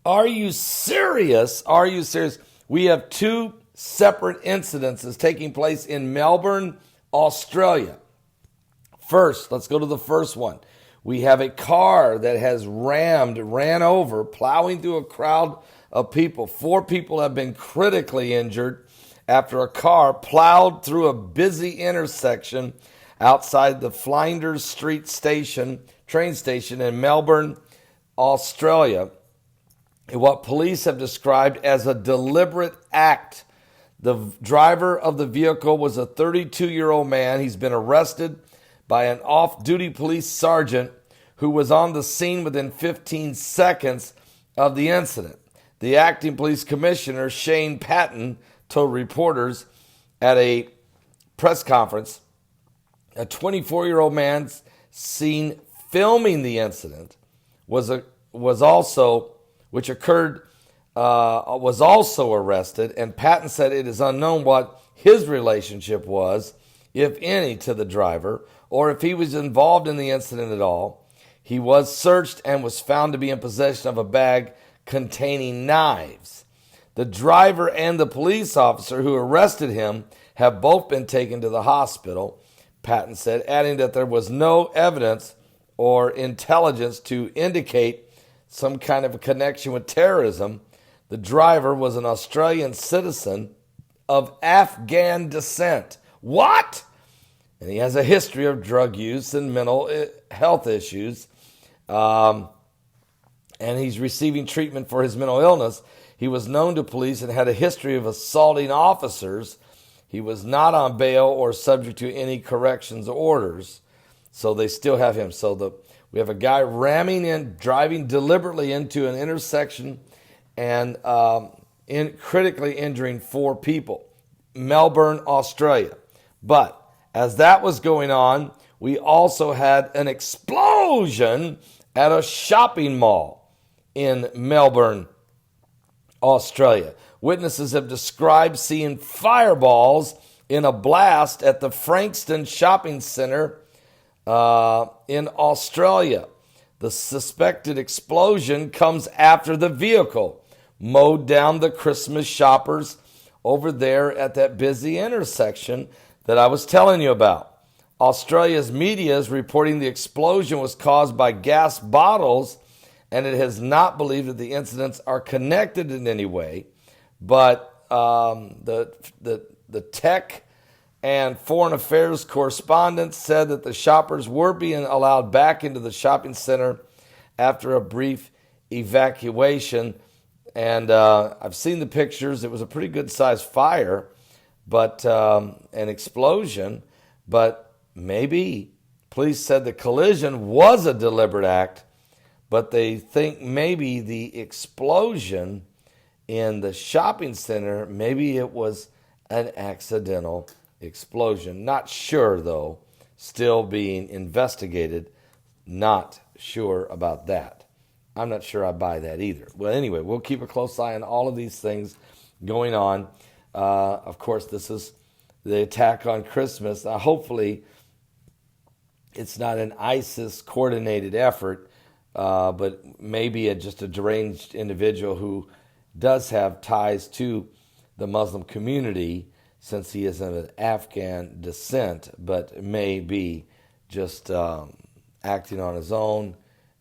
Are you serious? Are you serious? We have two separate incidences taking place in Melbourne, Australia. First, let's go to the first one. We have a car that has ran over, plowing through a crowd of people. 4 people have been critically injured after a car plowed through a busy intersection outside the Flinders Street train station in Melbourne, Australia, in what police have described as a deliberate act. The driver of the vehicle was a 32-year-old man. He's been arrested by an off-duty police sergeant who was on the scene within 15 seconds of the incident. The acting police commissioner, Shane Patton, told reporters at a press conference, a 24-year-old man seen filming the incident was also arrested, and Patton said it is unknown what his relationship was, if any, to the driver, or if he was involved in the incident at all. He was searched and was found to be in possession of a bag containing knives. The driver and the police officer who arrested him have both been taken to the hospital, Patton said, adding that there was no evidence or intelligence to indicate some kind of a connection with terrorism. The driver was an Australian citizen of Afghan descent. What? And he has a history of drug use and mental health issues. And he's receiving treatment for his mental illness. He was known to police and had a history of assaulting officers. He was not on bail or subject to any corrections orders. So they still have him. We have a guy driving deliberately into an intersection and critically injuring 4 people. Melbourne, Australia. But as that was going on, we also had an explosion at a shopping mall in Melbourne, Australia. Witnesses have described seeing fireballs in a blast at the Frankston Shopping Centre in Australia. The suspected explosion comes after the vehicle mowed down the Christmas shoppers over there at that busy intersection that I was telling you about. Australia's media is reporting the explosion was caused by gas bottles, and it has not believed that the incidents are connected in any way. But the tech and foreign affairs correspondents said that the shoppers were being allowed back into the shopping center after a brief evacuation. And I've seen the pictures. It was a pretty good-sized fire, but an explosion. But maybe police said the collision was a deliberate act, but they think maybe the explosion in the shopping center, maybe it was an accidental explosion. Not sure, though. Still being investigated. Not sure about that. I'm not sure I buy that either. Well, anyway, we'll keep a close eye on all of these things going on. Of course, this is the attack on Christmas. Hopefully, it's not an ISIS-coordinated effort, but maybe just a deranged individual who does have ties to the Muslim community, since he is of Afghan descent, but may be just acting on his own.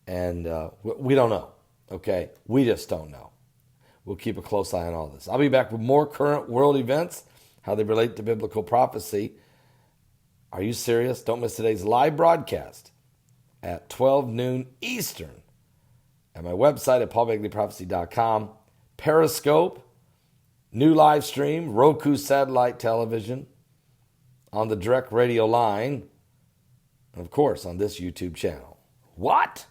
And we don't know, okay? We just don't know. We'll keep a close eye on all this. I'll be back with more current world events, how they relate to biblical prophecy. Are you serious? Don't miss today's live broadcast at 12 noon Eastern at my website at paulbegleyprophecy.com. Periscope, new live stream, Roku satellite television, on the direct radio line, and of course on this YouTube channel. What?